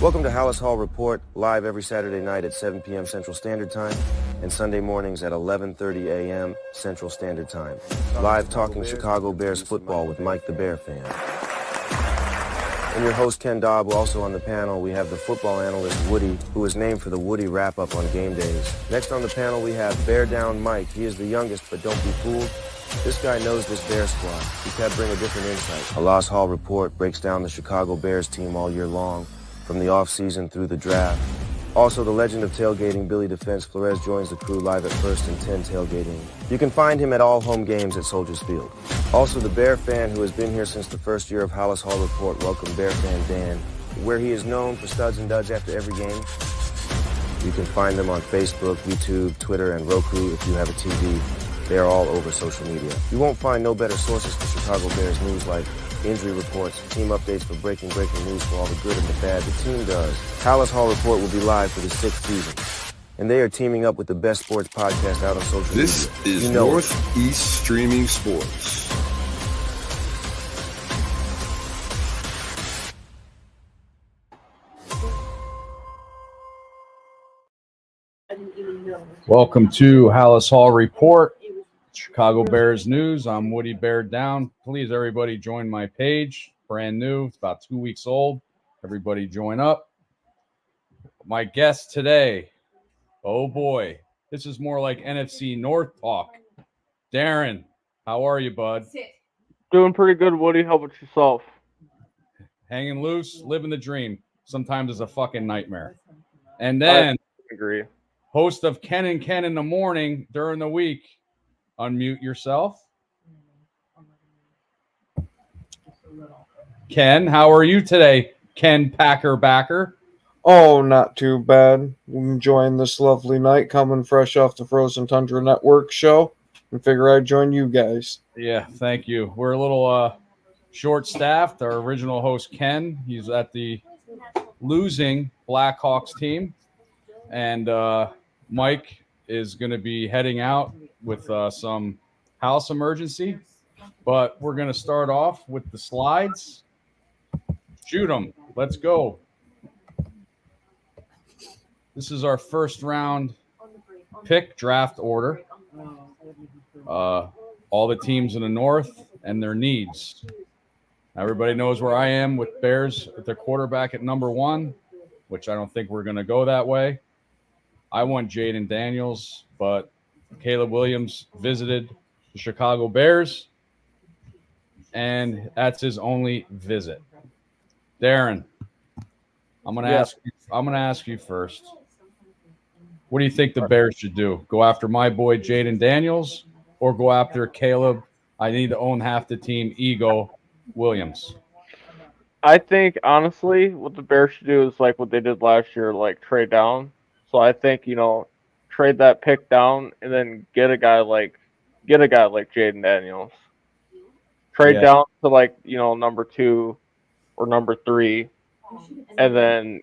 Welcome to Halas Hall Report, live every Saturday night at 7 p.m. Central Standard Time and Sunday mornings at 11:30 a.m. Central Standard Time. Live talking Chicago Bears football with Mike the Bear Fan. And your host, Ken Dobb. Also on the panel, we have the football analyst, Woody, who is named for the Woody wrap-up on game days. Next on the panel, we have Bear Down Mike. He is the youngest, but don't be fooled. This guy knows this Bear squad. He can bring a different insight. Halas Hall Report breaks down the Chicago Bears team all year long, from the offseason through the draft. Also, the legend of tailgating, Billy Defense Flores, joins the crew live at 1st and 10 tailgating. You can find him at all home games at Soldiers Field. Also, the Bear Fan, who has been here since the first year of Halas Hall Report, welcome Bear Fan Dan, where he is known for studs and duds after every game. You can find them on Facebook, YouTube, Twitter, and Roku if you have a TV. They are all over social media. You won't find no better sources for Chicago Bears news like injury reports, team updates for breaking news for all the good and the bad the team does. Halas Hall Report will be live for the 6th season. And they are teaming up with the best sports podcast out on social media. This is Northeast Streaming Sports. Welcome to Halas Hall Report, Chicago Bears news. I'm Woody Bear Down. Please, everybody, join my page. Brand new. It's about 2 weeks old. Everybody join up. My guest today, oh boy, this is more like NFC North talk. Darren, how are you, bud? Doing pretty good, Woody. How about yourself? Hanging loose, living the dream. Sometimes it's a fucking nightmare. And then, I agree. Host of Ken and Ken in the morning during the week. Unmute yourself. Ken, how are you today? Ken Packer-backer. Oh, not too bad. Enjoying this lovely night, coming fresh off the Frozen Tundra Network show, and figure I'd join you guys. Yeah, thank you. We're a little short-staffed. Our original host, Ken, he's at the losing Blackhawks team, and Mike is going to be heading out with some house emergency, but we're going to start off with the slides. Shoot them. Let's go. This is our first round pick draft order. All the teams in the North and their needs. Everybody knows where I am with Bears at their quarterback at number 1, which I don't think we're going to go that way. I want Jaden Daniels, but Caleb Williams visited the Chicago Bears, and that's his only visit. Darren, I'm going to ask you first. What do you think the Bears should do? Go after my boy Jaden Daniels, or go after Caleb? I need to own half the team. Ego Williams. I think honestly, what the Bears should do is like what they did last year, like trade down. So I think trade that pick down and then get a guy like Jaden Daniels. Trade down to number 2 or number 3, and then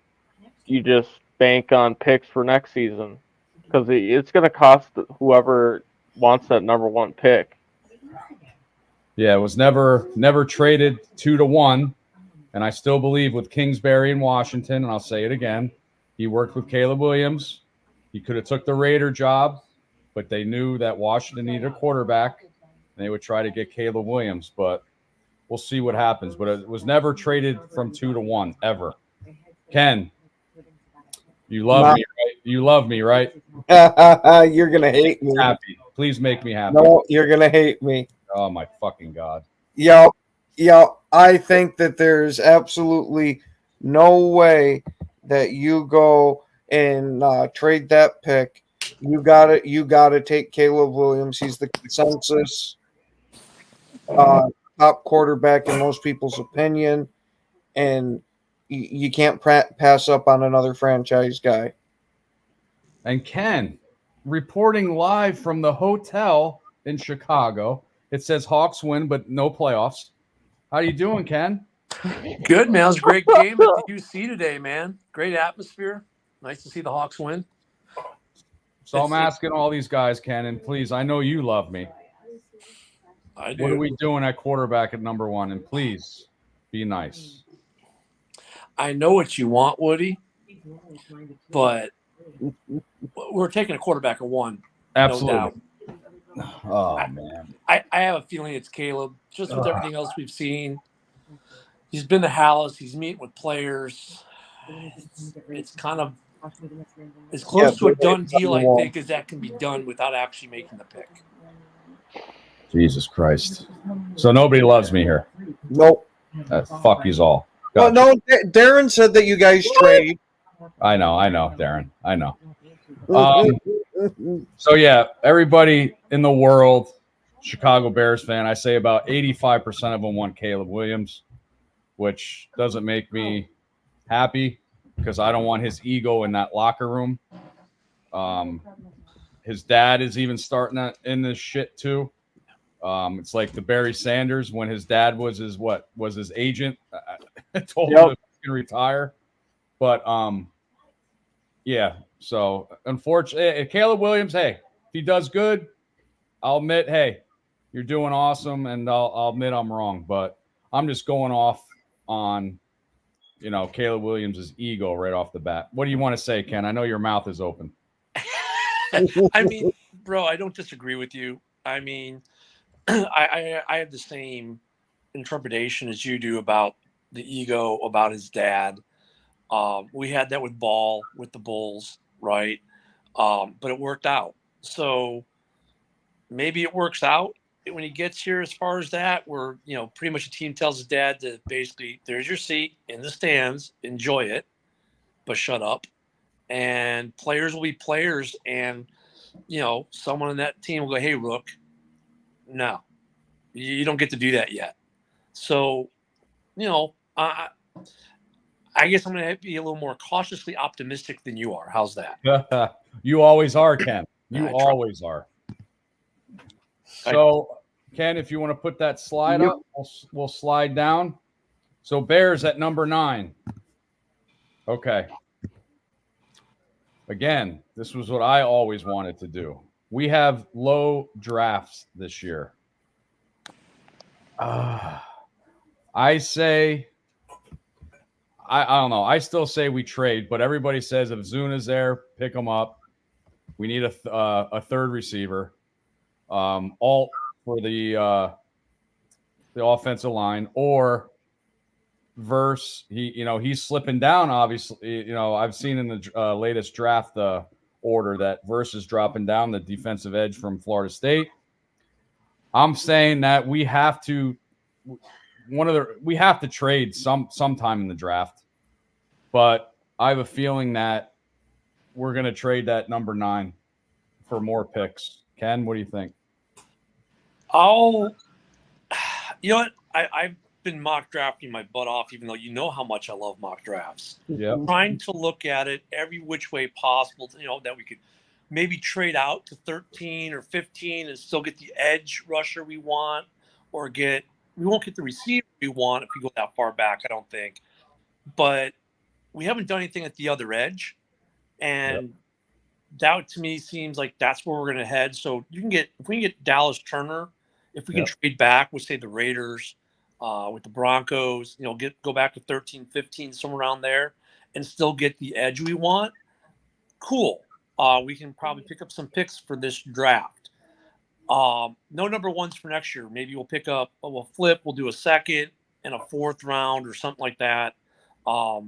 you just bank on picks for next season because it's going to cost whoever wants that number 1 pick. Yeah, it was never traded 2-1, and I still believe with Kingsbury in Washington, and I'll say it again, he worked with Caleb Williams. He could have took the Raider job, but they knew that Washington needed a quarterback, and they would try to get Caleb Williams, but we'll see what happens. But it was never traded from 2-1, ever. Ken, you love me, right? You love me, right? You're going to hate me. Happy. Please make me happy. No, you're going to hate me. Oh, my fucking God. Yeah, I think that there's absolutely no way that you go and trade that pick. You gotta take Caleb Williams. He's the consensus top quarterback in most people's opinion, and you can't pass up on another franchise guy. And Ken, reporting live from the hotel in Chicago, it says Hawks win, but no playoffs. How you doing, Ken? Good, man. It was a great game at the UC today, man. Great atmosphere. Nice to see the Hawks win. So I'm asking all these guys, Ken, and please, I know you love me. I do. What are we doing at quarterback at number 1? And please be nice. I know what you want, Woody, but we're taking a quarterback at 1, Absolutely. no doubt. Oh man. I have a feeling it's Caleb, just with everything else we've seen. He's been to Halas. He's meeting with players. It's kind of as close to a done deal, I think, as that can be done without actually making the pick. Jesus Christ. So nobody loves me here. Nope. Fuck yous all. Well, Gotcha. no, Darren said that you guys trade. I know, Darren. I know. So yeah, everybody in the world, Chicago Bears fan, I say about 85% of them want Caleb Williams, which doesn't make me happy because I don't want his ego in that locker room. His dad is even starting in this shit too. It's like the Barry Sanders when his dad was his agent. Told him to fucking retire. But yeah. So unfortunately, Caleb Williams, hey, if he does good, I'll admit, hey, you're doing awesome, and I'll admit I'm wrong. But I'm just going off on, Caleb Williams' ego right off the bat. What do you want to say, Ken? I know your mouth is open. I mean, bro, I don't disagree with you. I mean, I have the same interpretation as you do about the ego about his dad. We had that with Ball with the Bulls, right? But it worked out. So maybe it works out when he gets here as far as that, where, pretty much the team tells his dad to basically, there's your seat in the stands, enjoy it, but shut up. And players will be players, and, someone on that team will go, hey, Rook, no, you don't get to do that yet. So, I guess I'm going to be a little more cautiously optimistic than you are. How's that? You always are, Ken. You always are. So, Ken, if you want to put that slide up, we'll slide down. So, Bears at number 9. Okay. Again, this was what I always wanted to do. We have low drafts this year. I say, I don't know. I still say we trade, but everybody says if Zuna's there, pick him up. We need a third receiver. Alt for the offensive line, or Verse. He's slipping down. Obviously, I've seen in the latest draft order that Verse is dropping down, the defensive edge from Florida State. I'm saying that we have to trade sometime in the draft, but I have a feeling that we're going to trade that number 9 for more picks. Ken, what do you think? You know what? I've been mock drafting my butt off, even though you know how much I love mock drafts. Yeah. Trying to look at it every which way possible, that we could maybe trade out to 13 or 15 and still get the edge rusher we want, or we won't get the receiver we want if we go that far back, I don't think. But we haven't done anything at the other edge. And that to me seems like that's where we're going to head. So if we can get Dallas Turner, if we can trade back with, say, the Raiders, with the Broncos, go back to 13, 15, somewhere around there, and still get the edge we want, cool. We can probably pick up some picks for this draft. No number 1s for next year. Maybe we'll flip, we'll do a second and a 4th round or something like that. It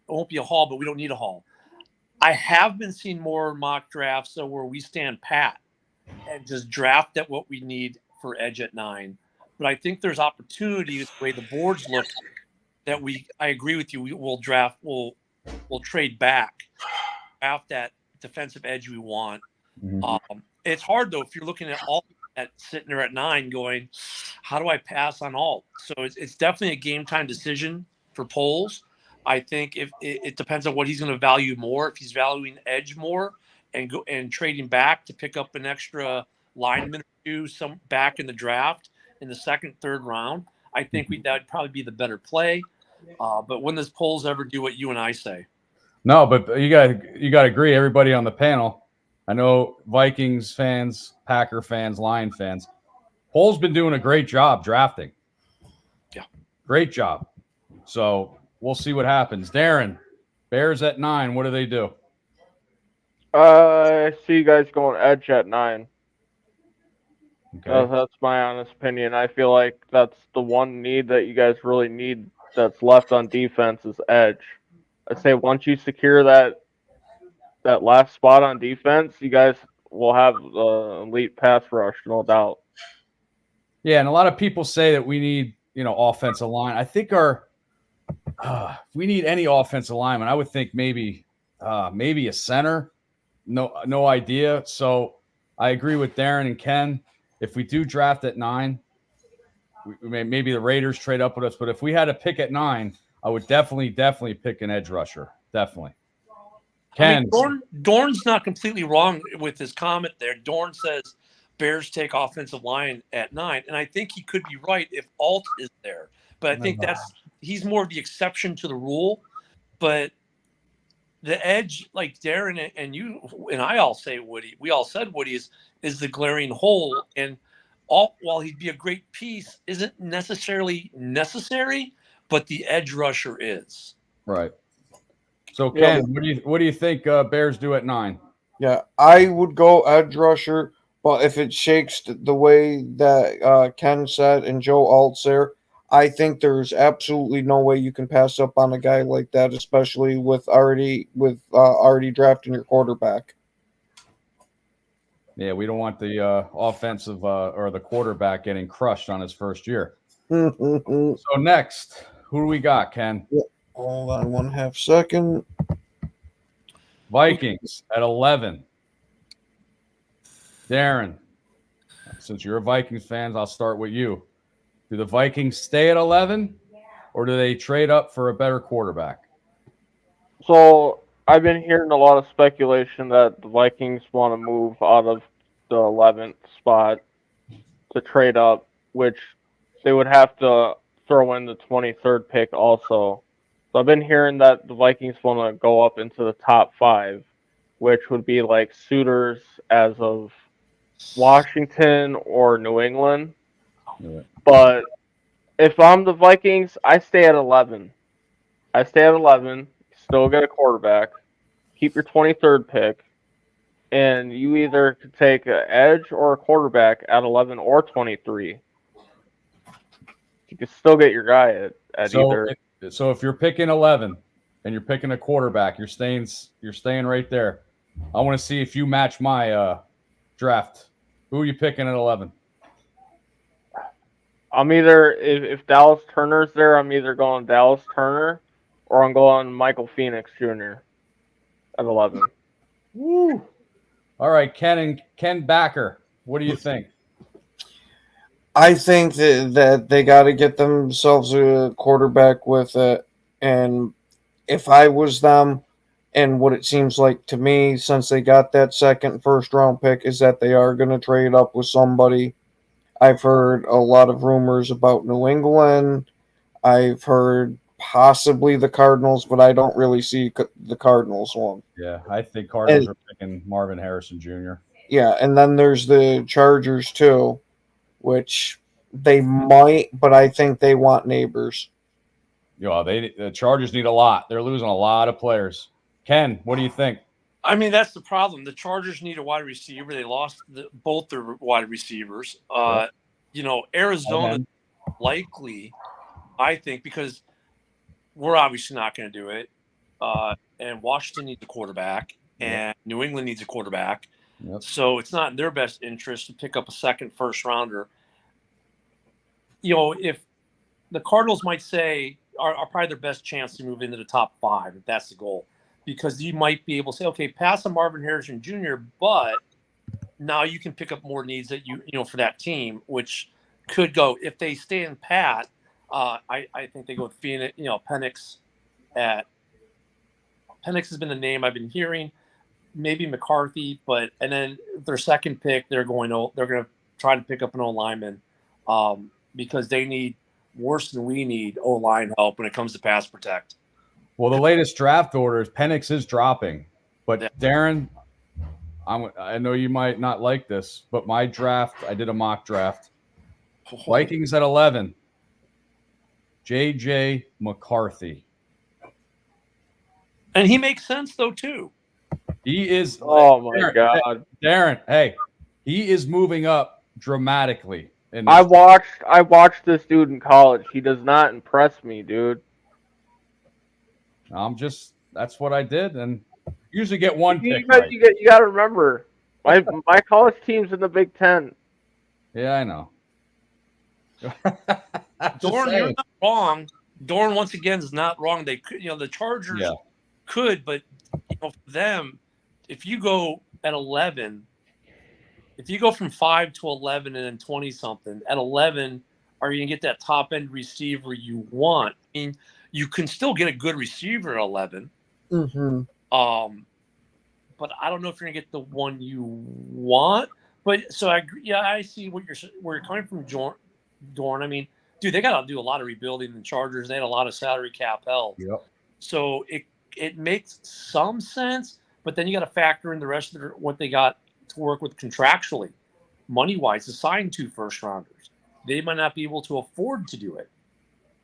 won't be a haul, but we don't need a haul. I have been seeing more mock drafts where we stand pat and just draft at what we need for edge at 9. But I think there's opportunity with the way the boards look that I agree with you. We'll trade back, draft that defensive edge we want. Mm-hmm. It's hard though if you're looking at all at sitting there at 9, going, how do I pass on alt? So it's definitely a game time decision for Poles. I think if it depends on what he's going to value more. If he's valuing edge more and trading back to pick up an extra lineman or two some back in the draft in the 2nd, 3rd round, I think that'd probably be the better play. But when does Poles ever do what you and I say? No, but you got to agree. Everybody on the panel, I know Vikings fans, Packer fans, Lion fans. Poles been doing a great job drafting. Yeah, great job. So we'll see what happens. Darren, Bears at 9. What do they do? I see you guys going edge at 9. Okay. That's my honest opinion. I feel like that's the one need that you guys really need that's left on defense is edge. I'd say once you secure that last spot on defense, you guys will have elite pass rush, no doubt. Yeah, and a lot of people say that we need, offensive line. I think if we need any offensive lineman, I would think maybe a center. No idea. So I agree with Darren and Ken. If we do draft at 9, maybe the Raiders trade up with us. But if we had a pick at 9, I would definitely pick an edge rusher. Definitely. Ken. Dorn's not completely wrong with his comment there. Dorn says Bears take offensive line at 9, and I think he could be right if Alt is there. But I think he's more of the exception to the rule. But the edge, like Darren and you and I all say Woody, we all said Woody is the glaring hole, and while he'd be a great piece, isn't necessarily necessary, but the edge rusher is. Right. So Ken, what do you think Bears do at 9? Yeah, I would go edge rusher, but if it shakes the way that Ken said and Joe Alt's there, I think there's absolutely no way you can pass up on a guy like that, especially with already drafting your quarterback. Yeah, we don't want the offensive or the quarterback getting crushed on his first year. So next, who do we got, Ken? Hold on 1/2 second. Vikings at 11. Darren, since you're a Vikings fan, I'll start with you. Do the Vikings stay at 11, or do they trade up for a better quarterback? So I've been hearing a lot of speculation that the Vikings want to move out of the 11th spot to trade up, which they would have to throw in the 23rd pick also. So I've been hearing that the Vikings want to go up into the top 5, which would be like suitors as of Washington or New England. But if I'm the Vikings, I stay at 11. Still get a quarterback. Keep your 23rd pick. And you either could take an edge or a quarterback at 11 or 23. You can still get your guy at either. So if you're picking 11 and you're picking a quarterback, you're staying right there. I want to see if you match my draft. Who are you picking at 11? I'm either, if Dallas Turner's there, I'm either going Dallas Turner or I'm going Michael Phoenix Jr. at 11. Woo! All right, Ken Backer, what do you think? I think that they got to get themselves a quarterback with it. And if I was them, and what it seems like to me, since they got that second first round pick, is that they are going to trade up with somebody. I've heard a lot of rumors about New England. I've heard possibly the Cardinals, but I don't really see the Cardinals one. Yeah, I think Cardinals are picking Marvin Harrison Jr. Yeah, and then there's the Chargers too, which they might, but I think they want Neighbors. Yeah, the Chargers need a lot. They're losing a lot of players. Ken, what do you think? I mean, that's the problem. The Chargers need a wide receiver. They lost both their wide receivers. Arizona likely, I think, because we're obviously not going to do it. And Washington needs a quarterback, and New England needs a quarterback. Yep. So it's not in their best interest to pick up a second first rounder. If the Cardinals might say are probably their best chance to move into the top 5, if that's the goal. Because you might be able to say, okay, pass on Marvin Harrison Jr., but now you can pick up more needs that for that team, which could go if they stay in Pat. I think they go with Phoenix. Penix has been the name I've been hearing. Maybe McCarthy, and then their second pick, they're going to try to pick up an O-lineman because they need worse than we need O-line help when it comes to pass protect. Well, the latest draft orders, Penix is dropping. But Darren, I know you might not like this, but my draft, I did a mock draft. Vikings at 11. J.J. McCarthy. And he makes sense though too. He is. Oh my Darren, God. Darren, hey, he is moving up dramatically. I watched this dude in college. He does not impress me, dude. That's what I did, and usually get one You, pick got, right. you got to remember, my college team's in the Big Ten. Yeah, I know. Dorn, you're not wrong. Dorn once again is not wrong. They could, the Chargers could, but for them, if you go at 11, if you go from 5 to 11 and then 20 something at 11, are you gonna get that top end receiver you want? I mean, you can still get a good receiver at 11. Mm-hmm. But I don't know if you're gonna get the one you want. But so I see where you're coming from, Dorn. I mean, dude, they got to do a lot of rebuilding in the Chargers. They had a lot of salary cap held. Yep. So it makes some sense, but then you got to factor in the rest of what they got to work with contractually, money wise, to sign 2 first rounders. They might not be able to afford to do it.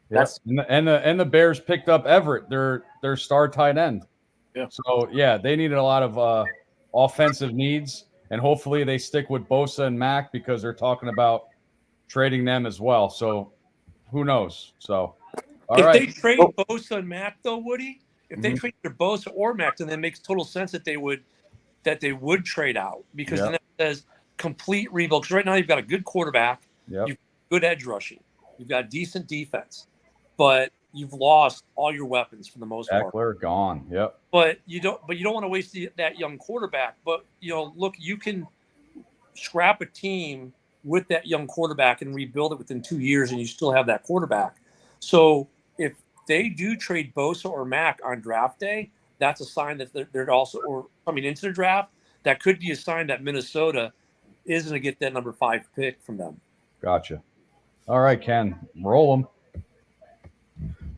That's and the Bears picked up Everett, their star tight end. Yeah. So they needed a lot of offensive needs, and hopefully they stick with Bosa and Mack because they're talking about trading them as well. So who knows? So if they trade Bosa and Mack, though, Woody, if they trade either Bosa or Mack, then it makes total sense that they would trade out, because then it says complete rebuild. Because right now you've got a good quarterback, you've got good edge rushing, you've got decent defense, but you've lost all your weapons for the most part. Eckler gone. Yep. But you don't want to waste that young quarterback. But look, you can scrap a team with that young quarterback and rebuild it within 2 years, and you still have that quarterback. So if they do trade Bosa or Mack on draft day, that's a sign that they're also, or coming into the draft, that could be a sign that Minnesota is going to get that number 5 pick from them. Gotcha. All right, Ken, roll them.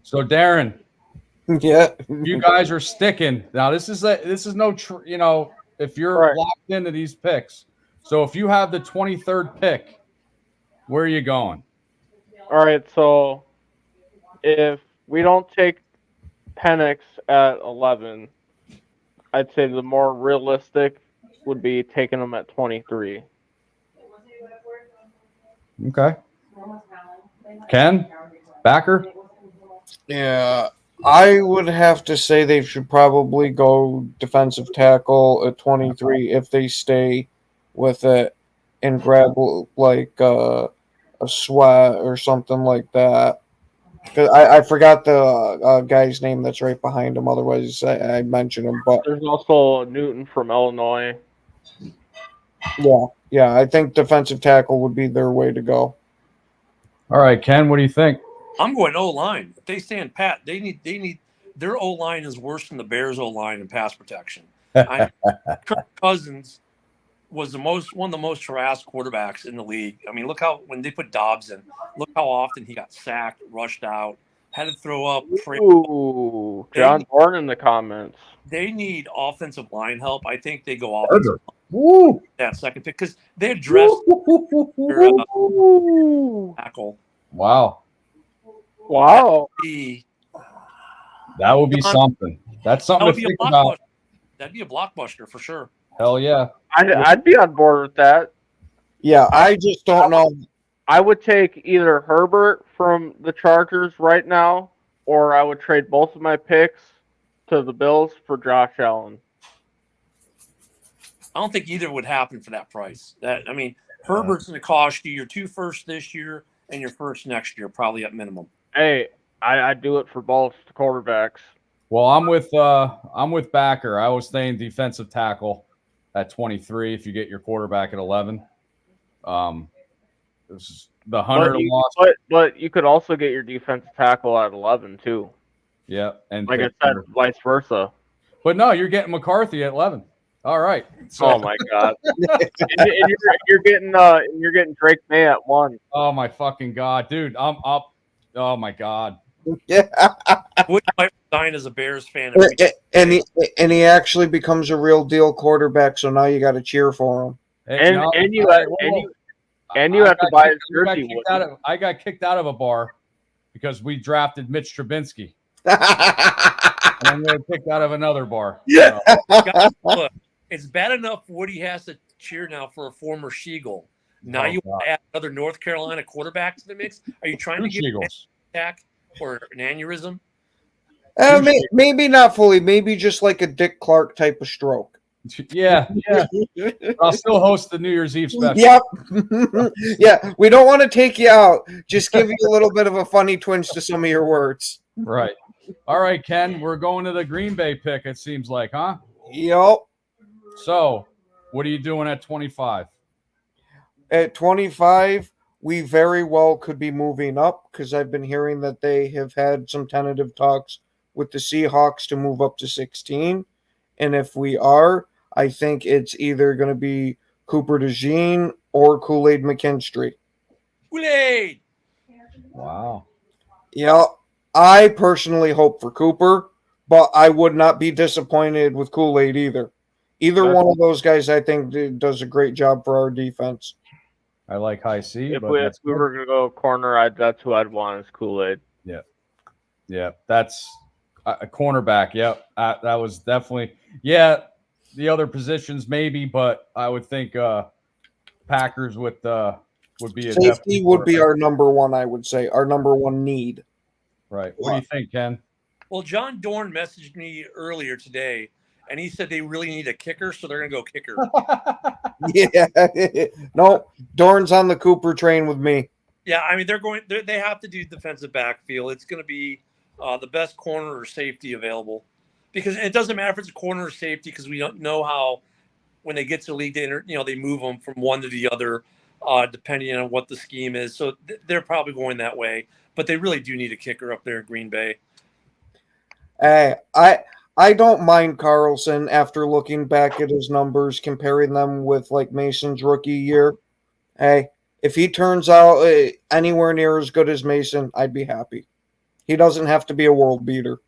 So Darren, you guys are sticking now. This is no, if you're locked into these picks. So if you have the 23rd pick, where are you going? All right, so if we don't take Penix at 11, I'd say the more realistic would be taking him at 23. Okay. Ken? Backer? Yeah, I would have to say they should probably go defensive tackle at 23 if they stay with it and grab like a Sweat or something like that. Cause I forgot the guy's name that's right behind him. Otherwise, I mentioned him. But there's also Newton from Illinois. Yeah, I think defensive tackle would be their way to go. All right, Ken, what do you think? I'm going O-line. If they stand pat, they need their O-line is worse than the Bears O-line in pass protection. Kirk Cousins was one of the most harassed quarterbacks in the league. I mean, look how when they put Dobbs in, look how often he got sacked, rushed out, had to throw up. Ooh, John Bourne in the comments. They need offensive line help. I think they go offensive that second pick because they addressed their tackle. Wow. That would be something. That's something to think about. That'd be a blockbuster for sure. Hell yeah. I'd be on board with that. Yeah, I just don't know. I would take either Herbert from the Chargers right now, or I would trade both of my picks to the Bills for Josh Allen. I don't think either would happen for that price. Herbert's going to cost you your 2 firsts this year and your first next year, probably at minimum. Hey, I'd do it for both quarterbacks. Well, I'm with Backer. I was saying defensive tackle at 23 if you get your quarterback at 11. This is the Hunter loss. But you could also get your defensive tackle at 11 too. Yeah, and like I said, vice versa. But no, you're getting McCarthy at 11. All right. So, oh my God! and you're getting Drake May at 1. Oh my fucking God, dude! I'm up. Oh my God. Yeah. Would might resign as a Bears fan, and he actually becomes a real deal quarterback. So now you got to cheer for him. Hey, you have to buy his jersey. I got kicked out of a bar because we drafted Mitch Trubinsky. and I'm going to pick out of another bar. Yeah. Guys, look, it's bad enough Woody has to cheer now for a former Sheagle. Now you want to add another North Carolina quarterback to the mix? Are you trying to get an Eagles. attack or an aneurysm? Maybe not fully. Maybe just like a Dick Clark type of stroke. Yeah. I'll still host the New Year's Eve special. Yep. Yeah, we don't want to take you out. Just give you a little bit of a funny twinge to some of your words. Right. All right, Ken, we're going to the Green Bay pick, it seems like, huh? Yep. So, what are you doing at 25? At 25, we very well could be moving up because I've been hearing that they have had some tentative talks with the Seahawks to move up to 16. And if we are, I think it's either going to be Cooper DeJean or Kool-Aid McKinstry. Kool-Aid! Wow. Yeah, I personally hope for Cooper, but I would not be disappointed with Kool-Aid either. Either one of those guys, I think, does a great job for our defense. I like high C. If we were going to go corner, that's who I'd want is Kool-Aid. Yeah, that's a cornerback. Yep, that was definitely. Yeah, the other positions maybe, but I would think Packers would be a safety would be our number one. I would say our number one need. Right. What do you think, Ken? Well, John Dorn messaged me earlier today, and he said they really need a kicker, so they're going to go kicker. Yeah. No, Dorn's on the Cooper train with me. Yeah, I mean they have to do defensive backfield. It's going to be the best corner or safety available, because it doesn't matter if it's a corner or safety, because we don't know how when they get to the league they move them from one to the other depending on what the scheme is. So they're probably going that way, but they really do need a kicker up there in Green Bay. I don't mind Carlson after looking back at his numbers, comparing them with like Mason's rookie year. Hey, if he turns out anywhere near as good as Mason, I'd be happy. He doesn't have to be a world beater.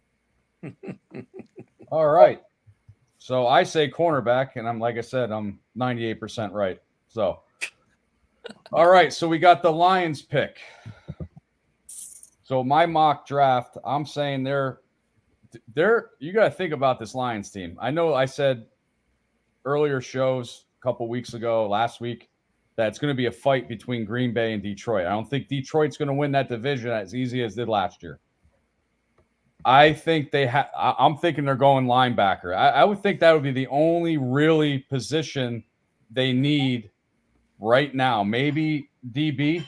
All right. So I say cornerback, and I'm 98% right. So, all right. So we got the Lions pick. So my mock draft, I'm saying they're you got to think about this Lions team. I know I said earlier shows a couple weeks ago, last week, that it's going to be a fight between Green Bay and Detroit. I don't think Detroit's going to win that division as easy as did last year. I think I'm thinking they're going linebacker. I would think that would be the only really position they need right now. Maybe DB.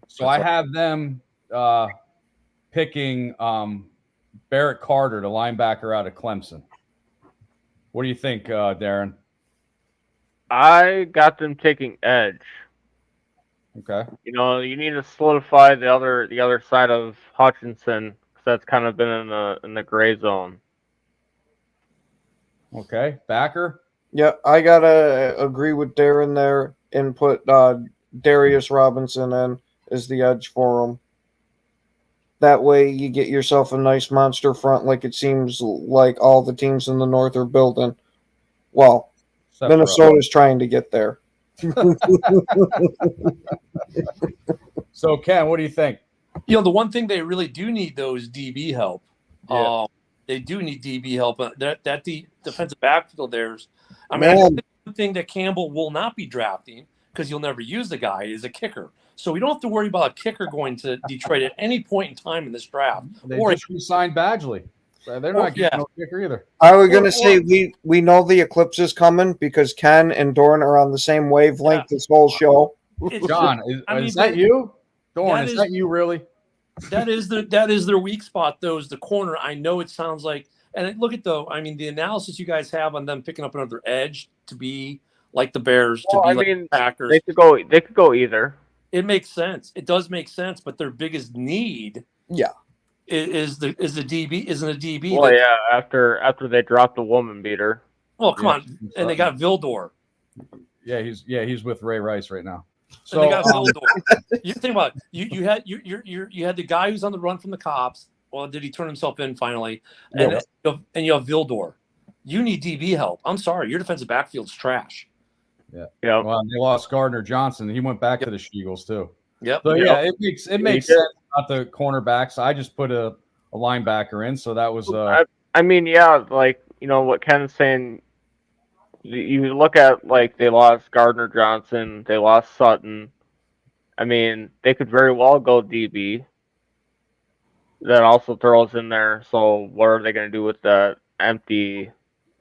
So I have them picking Barrett Carter, the linebacker out of Clemson. What do you think, Darren? I got them taking edge. Okay. You need to solidify the other side of Hutchinson, because that's kind of been in the gray zone. Okay, backer. Yeah, I gotta agree with Darren there and put Darius Robinson in as the edge for him. That way you get yourself a nice monster front, like it seems like all the teams in the North are building. Well, Minnesota's trying to get there. So, Ken, what do you think? The one thing they really do need, though, is DB help. Yeah. They do need DB help. That the defensive backfield theirs. I think the thing that Campbell will not be drafting, because you'll never use the guy, is a kicker. So we don't have to worry about a kicker going to Detroit at any point in time in this draft. They just re-signed Badgley. So they're not getting no kicker either. I was going to say, we know the eclipse is coming because Ken and Dorn are on the same wavelength this whole show. John, is that you? Dorn, is that you really? That is their weak spot, though, is the corner. I know it sounds like, and look at the analysis you guys have on them picking up another edge to be like the Bears, the Packers. They could go either. It makes sense. It does make sense, but their biggest need, is the DB. Isn't a DB? Well, after they dropped the woman beater. Well, come on, and they got Vildor. Yeah, he's with Ray Rice right now. So and they got Vildor. You think about it. You had the guy who's on the run from the cops. Well, did he turn himself in finally? And you have Vildor. You need DB help. I'm sorry, your defensive backfield's trash. Yeah. Well, they lost Gardner Johnson. He went back to the Eagles too. Yep. So it makes sense about the cornerbacks. I just put a a linebacker in. So that was I mean, yeah, like what Ken's saying. You look at like they lost Gardner Johnson, they lost Sutton. I mean, they could very well go DB. That also throws in there. So what are they going to do with that empty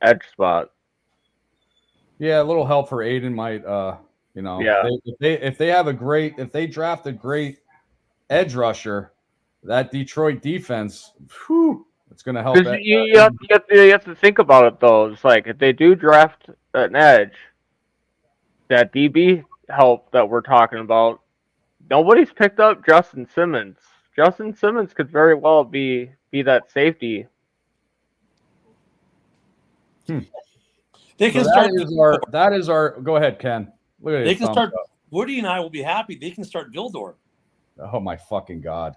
edge spot? yeah, a little help for Aiden might Yeah. if they draft a great edge rusher, that Detroit defense, whew, it's going to help. Because you have to think about it though. It's like if they do draft an edge, that DB help that we're talking about, nobody's picked up Justin Simmons. Justin Simmons could very well be that safety. They can So start. that is our. Go ahead, Ken. Look at They his can thumbs start. up. Woody and I will be happy. They can start Gildor. Oh my fucking god!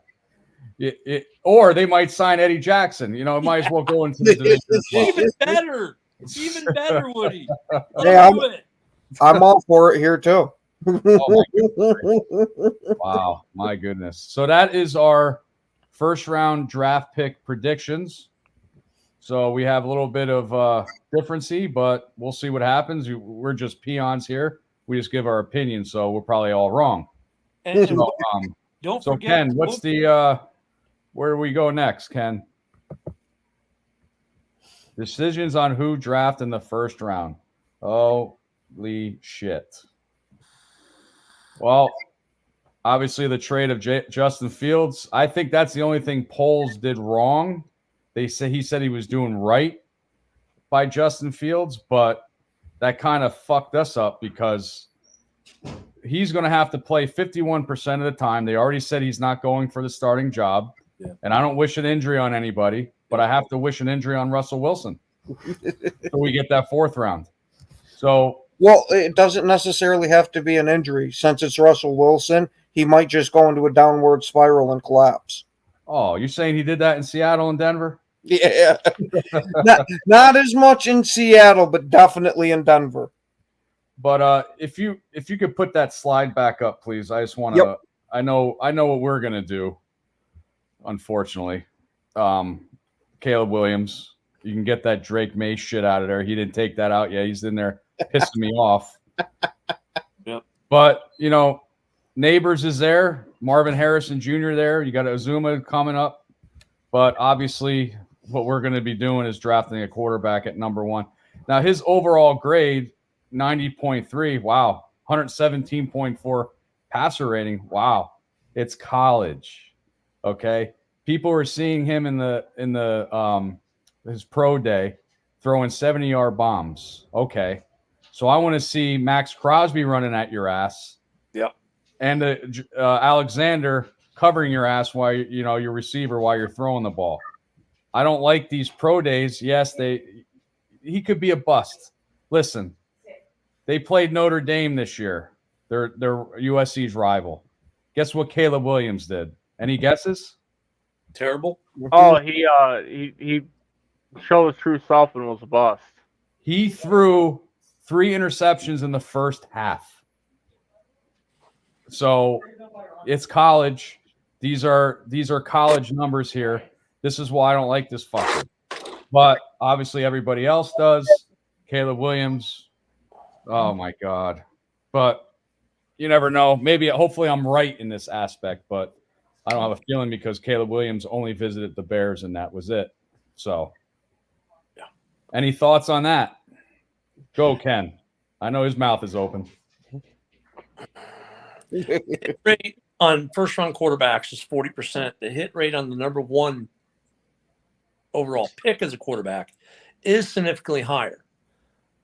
Or they might sign Eddie Jackson. It might as well go into the division as well. Even better, Woody. Hey, I'm all for it here too. Oh wow, my goodness. So that is our first round draft pick predictions. So we have a little bit of differency, but we'll see what happens. We're just peons here. We just give our opinion, so we're probably all wrong. And So, don't so forget, Ken, what's the where do we go next, Ken? Decisions on who draft in the first round. Holy shit. Well, obviously the trade of Justin Fields. I think that's the only thing polls did wrong. He said he was doing right by Justin Fields, but that kind of fucked us up because he's going to have to play 51% of the time. They already said he's not going for the starting job. Yeah. And I don't wish an injury on anybody, but I have to wish an injury on Russell Wilson. So we get that fourth round. So, well, it doesn't necessarily have to be an injury. Since it's Russell Wilson, he might just go into a downward spiral and collapse. Oh, you're saying he did that in Seattle and Denver? Yeah. not as much in Seattle, but definitely in Denver. But if you could put that slide back up, please. I just want to. Yep. I know what we're gonna do. Unfortunately, Caleb Williams. You can get that Drake May shit out of there. He didn't take that out yet. He's in there pissing me off. Yep. But Neighbors is there. Marvin Harrison Jr. there. You got Azuma coming up. But obviously, what we're going to be doing is drafting a quarterback at number 1. Now, his overall grade, 90.3. Wow. 117.4 passer rating. Wow. It's college. Okay. People were seeing him in the his pro day throwing 70-yard bombs. Okay. So I want to see Max Crosby running at your ass. Yep. And Alexander covering your ass while your receiver while you're throwing the ball. I don't like these pro days. Yes, he could be a bust. Listen, they played Notre Dame this year. They're USC's rival. Guess what Caleb Williams did? Any guesses? Terrible. Oh, he showed his true self and was a bust. He threw 3 interceptions in the first half. So it's college. These are college numbers here. This is why I don't like this fucker. But obviously everybody else does. Caleb Williams. Oh my God. But you never know. Hopefully I'm right in this aspect, but I don't have a feeling because Caleb Williams only visited the Bears and that was it. So yeah. Any thoughts on that? Go, Ken. I know his mouth is open. Hit rate on first-round quarterbacks is 40%. The hit rate on the number 1 overall pick as a quarterback is significantly higher.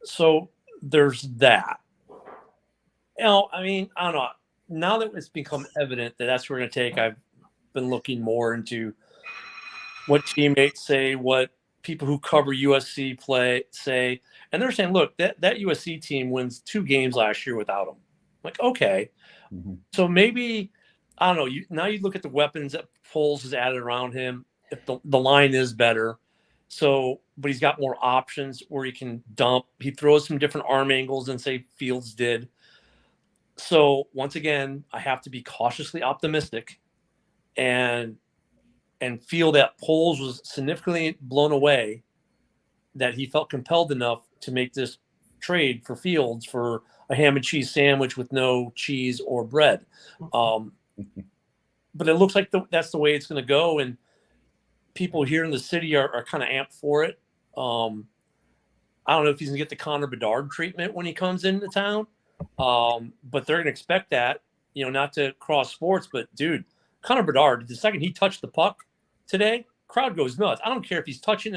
So there's that. I mean, I don't know. Now that it's become evident that that's where we're going to take, I've been looking more into what teammates say, what people who cover USC say, and they're saying, look, that USC team wins 2 games last year without him. Like, okay. Mm-hmm. So maybe, I don't know, now you look at the weapons that Foles has added around him, if the line is better. So, but he's got more options where he can dump. He throws some different arm angles than, say, Fields did. So, once again, I have to be cautiously optimistic. And and feel that Poles was significantly blown away, that he felt compelled enough to make this trade for Fields for a ham and cheese sandwich with no cheese or bread. But it looks like that's the way it's going to go, and people here in the city are kind of amped for it. I don't know if he's going to get the Connor Bedard treatment when he comes into town, but they're going to expect that, not to cross sports, but dude, Connor Bedard, the second he touched the puck today, crowd goes nuts. I don't care if he's touching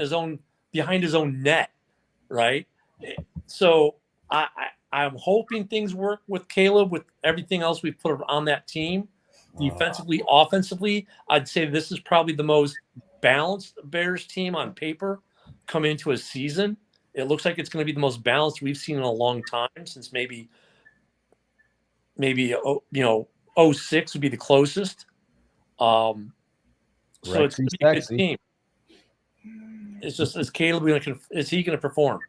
behind his own net, right? So I'm hoping things work with Caleb, with everything else we've put on that team. Defensively, offensively, I'd say this is probably the most balanced Bears team on paper coming into a season. It looks like it's going to be the most balanced we've seen in a long time, since maybe 06 would be the closest. So it's going to be a good team. It's just, is he going to perform?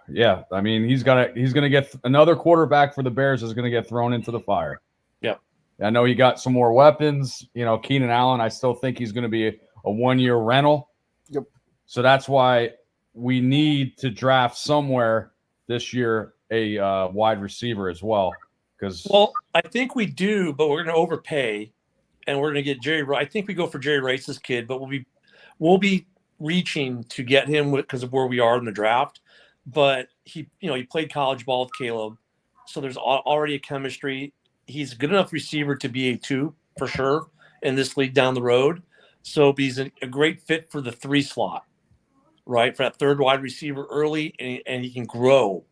Yeah, I mean, he's gonna get another quarterback for the Bears is going to get thrown into the fire. Yeah, I know he got some more weapons. Keenan Allen, I still think he's going to be a 1-year rental. Yep. So that's why we need to draft somewhere this year a wide receiver as well. Well, I think we do, but we're going to overpay, and we're going to get Jerry. I think we go for Jerry Rice's kid, but we'll be reaching to get him because of where we are in the draft. But he played college ball with Caleb, so there's already a chemistry. He's a good enough receiver to be a 2 for sure in this league down the road. So he's a great fit for the 3 slot, right? For that third wide receiver early, and he can grow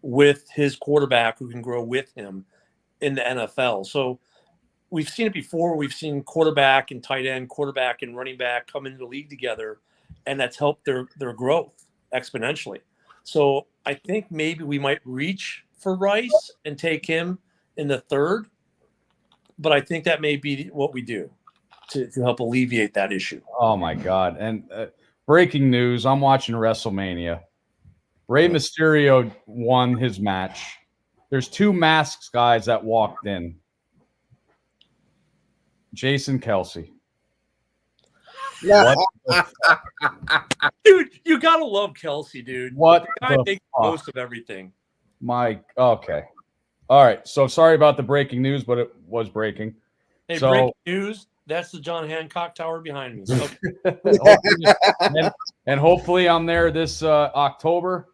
with his quarterback who can grow with him in the NFL. So we've seen it before. We've seen quarterback and tight end, quarterback and running back come into the league together, and that's helped their growth exponentially. So I think maybe we might reach for Rice and take him in the 3rd, but I think that may be what we do to help alleviate that issue. Oh my God. And breaking news, I'm watching WrestleMania. Rey Mysterio won his match. There's 2 masked guys that walked in. Jason Kelsey. Yeah. Dude, you gotta love Kelsey, dude. What the guy the makes fuck? most of everything. Okay. All right. So sorry about the breaking news, but it was breaking. Hey, So- breaking news. That's the John Hancock Tower behind me. Okay. and hopefully I'm there this October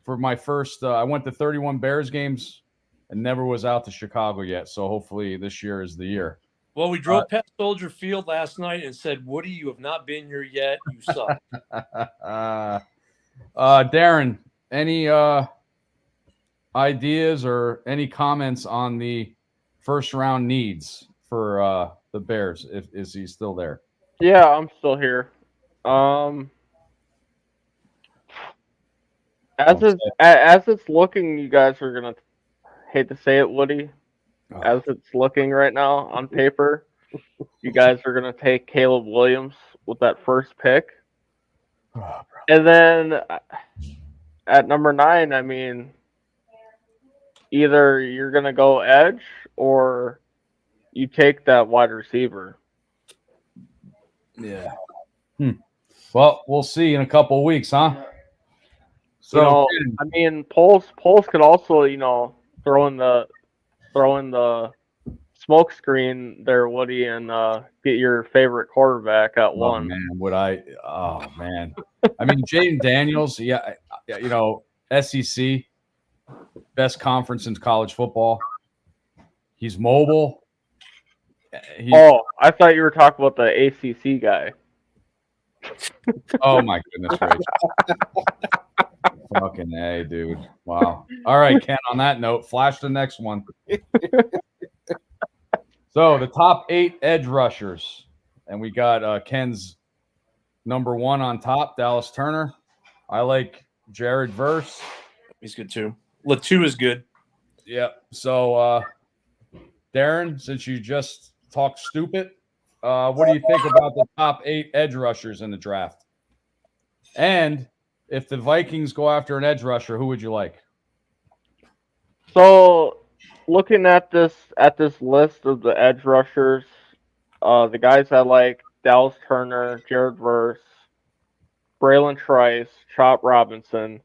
for my first. I went to 31 Bears games and never was out to Chicago yet. So hopefully this year is the year. Well, we drove past Soldier Field last night and said, Woody, you have not been here yet. You suck. Darren, any ideas or any comments on the first round needs for the Bears? Is he still there? Yeah, I'm still here. As it's looking, you guys are gonna hate to say it, Woody. As it's looking right now on paper, you guys are gonna take Caleb Williams with that first pick, and then at number 9, I mean, either you're gonna go edge or you take that wide receiver. Yeah. Well, we'll see in a couple of weeks, huh? So, I mean, Poles could also, throw in the smoke screen there, Woody, and get your favorite quarterback at 1. man, would I? Oh man, I mean, Jaden Daniels, yeah, SEC, best conference in college football. He's mobile. I thought you were talking about the ACC guy. Oh my goodness gracious! Fucking A, dude. Wow. All right, Ken. On that note, flash the next one. So the top 8 edge rushers, and we got Ken's number 1 on top, Dallas Turner. I like Jared Verse. He's good too. Latu is good. Yeah. So Darren, since you just talked stupid, what do you think about the top 8 edge rushers in the draft? And if the Vikings go after an edge rusher, who would you like? So, looking at this list of the edge rushers, The guys I like: Dallas Turner, Jared Verse, Braylon Trice, Chop Robinson.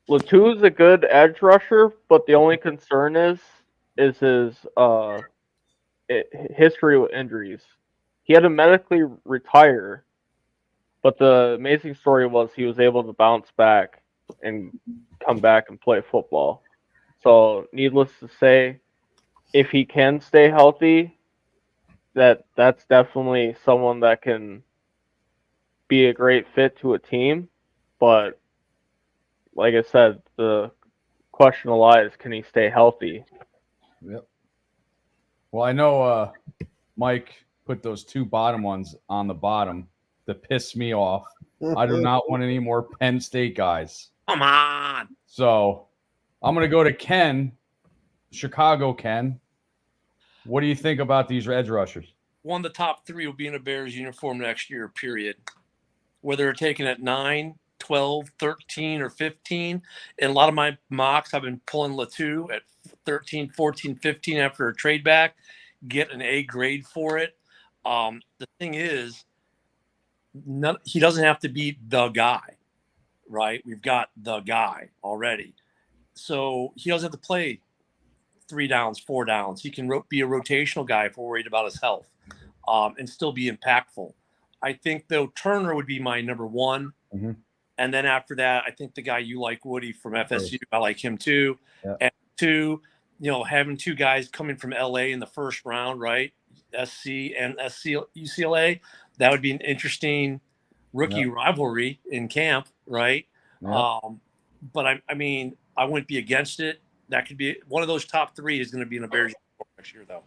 Latu's a good edge rusher, but the only concern is his history with injuries. He had to medically retire, but the amazing story was he was able to bounce back and come back and play football. So, needless to say, if he can stay healthy, that's definitely someone that can be a great fit to a team. But like I said, the question a lot is, can he stay healthy? Yep. Well, I know Mike put those two bottom ones on the bottom to piss me off. I do not want any more Penn State guys. Come on. So I'm going to go to Ken, Chicago Ken. What do you think about these edge rushers? One of the top three will be in a Bears uniform next year, period. Whether they're taken at 9, 12, 13, or 15. And a lot of my mocks, I've been pulling Latu at 13, 14, 15 after a trade back, get an A grade for it. The thing is, he doesn't have to be the guy, right? We've got the guy already. So he doesn't have to play 3 downs, 4 downs. He can be a rotational guy if we're worried about his health, and still be impactful. I think, though, Turner would be my number one. Mm-hmm. And then after that, I think the guy you like, Woody from FSU, I like him too. Yeah. And 2, having 2 guys coming from LA in the first round, right? SC and UCLA, that would be an interesting rookie rivalry in camp, right? Yeah. But I mean, I wouldn't be against it. That could be one of those top 3 is going to be in a Bears next year, though.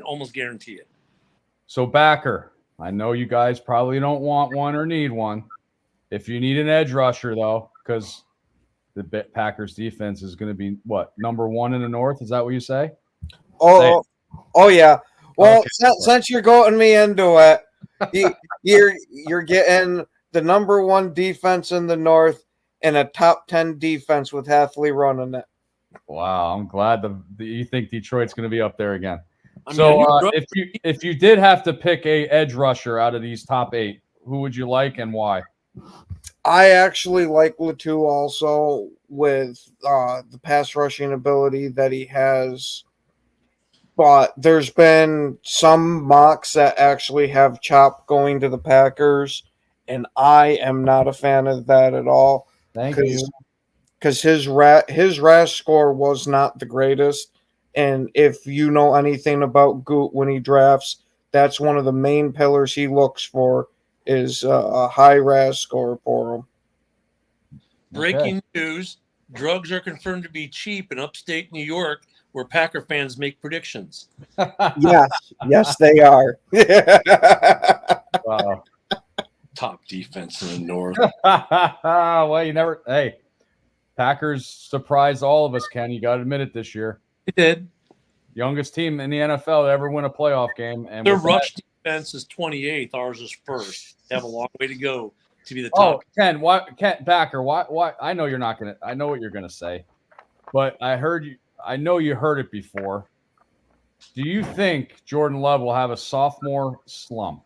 Almost guarantee it. So, Backer, I know you guys probably don't want one or need one. If you need an edge rusher, though, because the Packers defense is going to be, what, number 1 in the North? Is that what you say? Oh yeah. Well, okay. Since you're going me into it, you're getting the number 1 defense in the North and a top 10 defense with Hafley running it. Wow, I'm glad that you think Detroit's going to be up there again. If you did have to pick a edge rusher out of these top 8, who would you like and why? I actually like Latu also with the pass rushing ability that he has. But there's been some mocks that actually have Chop going to the Packers, and I am not a fan of that at all. Thank you. Because his RAS score was not the greatest. And if you know anything about Goot when he drafts, that's one of the main pillars he looks for is a high RAS score for him. Breaking news, drugs are confirmed to be cheap in upstate New York, where Packer fans make predictions. Yes, they are. Wow. Top defense in the North. Well, hey, Packers surprised all of us, Ken. You got to admit it this year. They did. Youngest team in the NFL to ever win a playoff game. And their rush defense is 28th. Ours is first. They have a long way to go to be the top. Oh, Ken, Backer, why? I know you're not going to – I know what you're going to say. But I know you heard it before. Do you think Jordan Love will have a sophomore slump?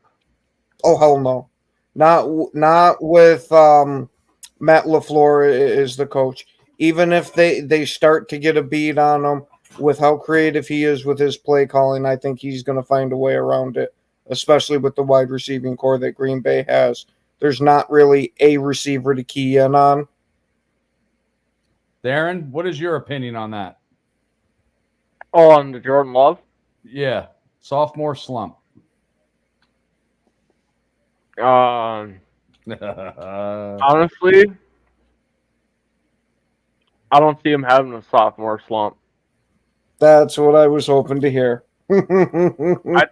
Oh, hell no. Not with Matt LaFleur is the coach. Even if they start to get a beat on him with how creative he is with his play calling, I think he's going to find a way around it, especially with the wide receiving core that Green Bay has. There's not really a receiver to key in on. Darren, what is your opinion on that? Oh, on the Jordan Love? Yeah, sophomore slump. Honestly, I don't see him having a sophomore slump. That's what I was hoping to hear. I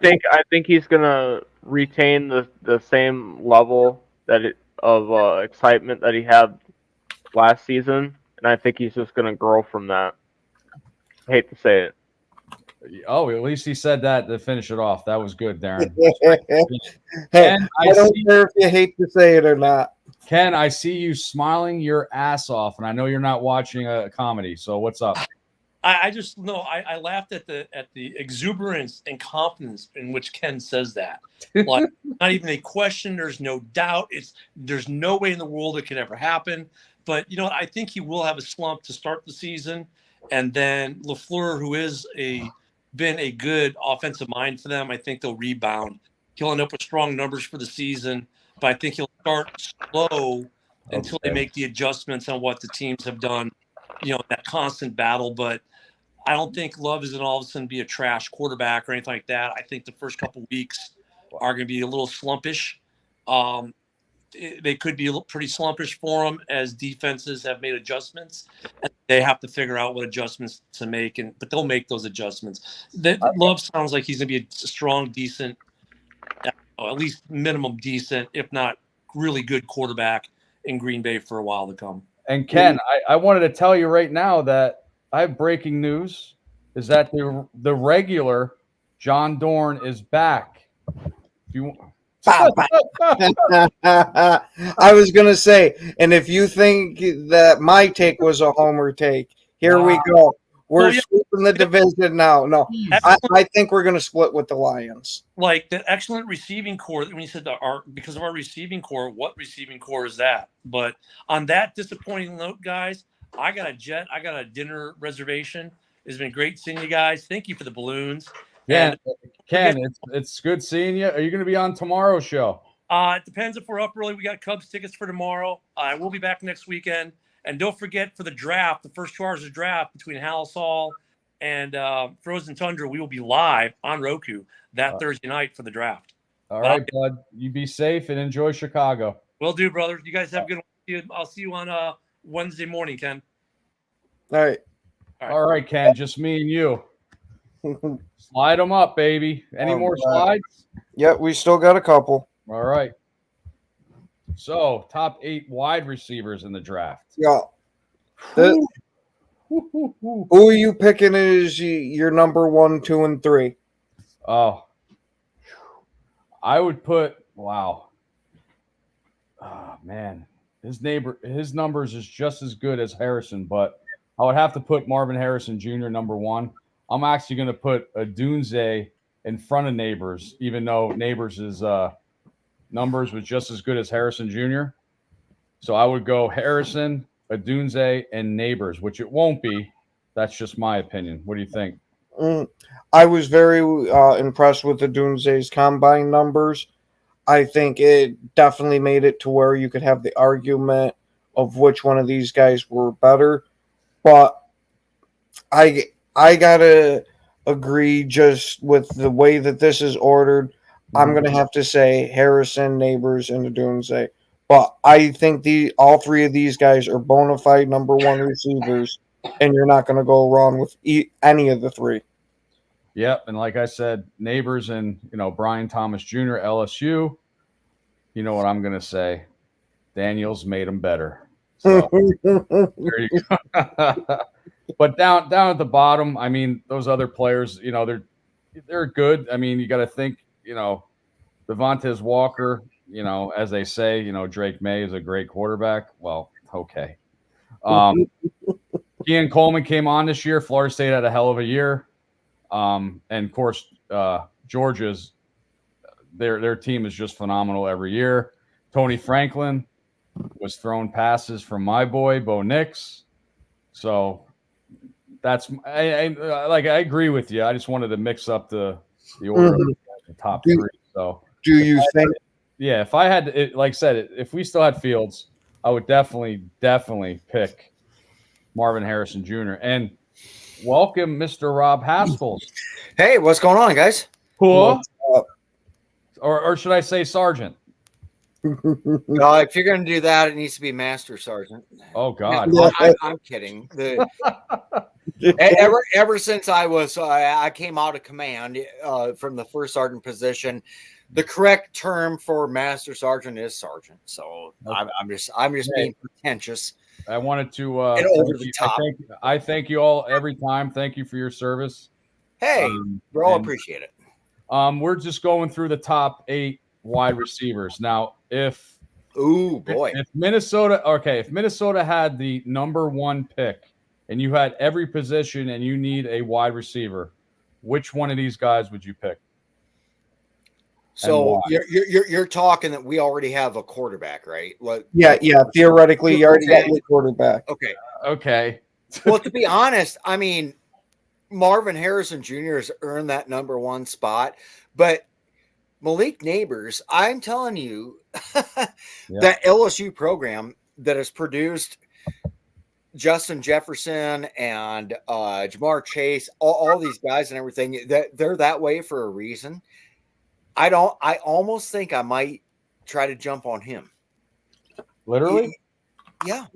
think he's gonna retain the same level of excitement that he had last season, and I think he's just gonna grow from that. I hate to say it. Oh, at least he said that to finish it off. That was good, Darren. Hey, I don't care if you hate to say it or not. Ken, I see you smiling your ass off, and I know you're not watching a comedy, so what's up? I just no. I laughed at the exuberance and confidence in which Ken says that. Like not even a question. There's no doubt. There's no way in the world it could ever happen. But you know what? I think he will have a slump to start the season, and then LaFleur, who is been a good offensive mind for them, I think they'll rebound. He'll end up with strong numbers for the season, but I think he'll start slow until they make the adjustments on what the teams have done. You know, that constant battle, but I don't think Love is going to all of a sudden be a trash quarterback or anything like that. I think the first couple of weeks are going to be a little slumpish. They could be pretty slumpish for him as defenses have made adjustments. And they have to figure out what adjustments to make, but they'll make those adjustments. Love sounds like he's going to be a strong, decent, at least minimum decent, if not really good quarterback in Green Bay for a while to come. And Ken, I wanted to tell you right now that I have breaking news is that the regular John Dorn is back. I was going to say, and if you think that my take was a homer take, here we go. We're sweeping the division now. No, I think we're going to split with the Lions. Like the excellent receiving core. When you said because of our receiving core, what receiving core is that? But on that disappointing note, guys, I got a dinner reservation. It's been great seeing you guys. Thank you for the balloons. Yeah, Ken, it's good seeing you. Are you going to be on tomorrow's show? It depends if we're up early. We got Cubs tickets for tomorrow. I will be back next weekend. And don't forget for the draft, the first 2 hours of draft between Halas and Frozen Tundra, we will be live on Roku that Thursday night for the draft. All right, bud. You be safe and enjoy Chicago. Will do, brother. You guys have a good one. I'll see you on Wednesday morning, Ken. All right. All right, Ken. Just me and you. Slide them up, baby. Any more slides? Yeah, we still got a couple. All right. So, top 8 wide receivers in the draft. Yeah. Who are you picking as your number 1, 2, and 3? Oh, I would put wow. Oh man, his numbers is just as good as Harrison, but I would have to put Marvin Harrison Jr. number 1. I'm actually going to put Odunze in front of Neighbors, even though Neighbors' numbers was just as good as Harrison Jr. So I would go Harrison, Odunze, and Neighbors, which it won't be. That's just my opinion. What do you think? I was very impressed with Odunze's combine numbers. I think it definitely made it to where you could have the argument of which one of these guys were better. But I gotta agree just with the way that this is ordered. I'm gonna have to say Harrison, Neighbors, and Odunze. But I think all 3 of these guys are bona fide number 1 receivers, and you're not gonna go wrong with any of the 3. Yep, and like I said, Neighbors and Brian Thomas Jr. LSU. You know what I'm gonna say? Daniels made them better. So there you go. But down at the bottom, I mean, those other players, they're good. I mean, you got to think, Devontae Walker, as they say, Drake May is a great quarterback. Well, okay. Ian Coleman came on this year. Florida State had a hell of a year. And of course, Georgia's their team is just phenomenal every year. Tony Franklin was throwing passes from my boy Bo Nix. So that's I agree with you. I just wanted to mix up the order of the top 3. So do you think? Yeah, if I had to, like I said, if we still had Fields, I would definitely pick Marvin Harrison Jr. And welcome, Mr. Rob Haskell. Hey, what's going on, guys? Cool. Or should I say Sergeant? No, if you're going to do that, it needs to be Master Sergeant. Oh God, I'm kidding. Ever since I came out of command from the first sergeant position, the correct term for Master Sergeant is Sergeant. So okay. I'm just being pretentious. I wanted to get over the top. I thank you all every time. Thank you for your service. Hey, we all appreciate it. We're just going through the top 8 wide receivers now. If Minnesota had the number 1 pick and you had every position and you need a wide receiver, which one of these guys would you pick? So you're talking that we already have a quarterback, right? Yeah. Theoretically, you already got your quarterback. Okay. Well, to be honest, I mean, Marvin Harrison Jr. has earned that number one spot, but Malik Neighbors, I'm telling you, that LSU program that has produced Justin Jefferson and Jamar Chase, all these guys and everything, that they're that way for a reason. I almost think I might try to jump on him. Literally? Yeah.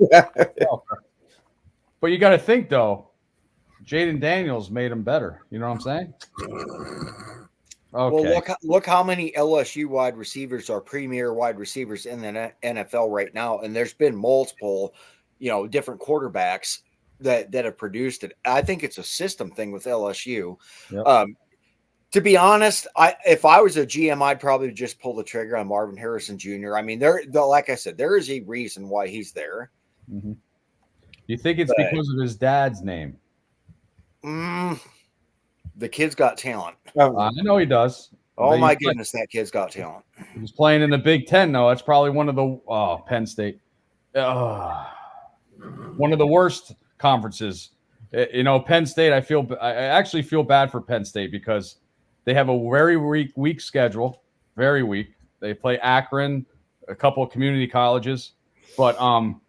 But you got to think, though, Jaden Daniels made him better. You know what I'm saying? Okay. Well, look how many LSU wide receivers are premier wide receivers in the NFL right now, and there's been multiple, different quarterbacks that have produced it. I think it's a system thing with LSU. Yep. To be honest, if I was a GM, I'd probably just pull the trigger on Marvin Harrison Jr. I mean, like I said, there is a reason why he's there. Mm-hmm. You think it's because of his dad's name? The kid's got talent. I know he does. Oh my goodness, that kid's got talent. He's playing in the Big Ten, though. That's probably one of the Penn State, one of the worst conferences. Penn State. I actually feel bad for Penn State because they have a very weak schedule. Very weak. They play Akron, a couple of community colleges, but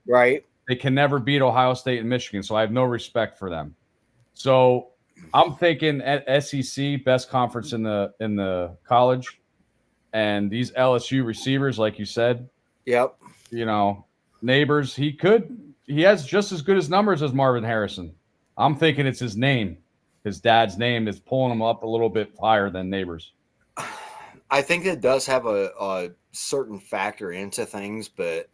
right. They can never beat Ohio State and Michigan, so I have no respect for them. So I'm thinking at SEC, best conference in the college, and these LSU receivers, like you said. Yep. Neighbors. He has just as good as numbers as Marvin Harrison. I'm thinking it's his name. His dad's name is pulling him up a little bit higher than Neighbors. I think it does have a certain factor into things, but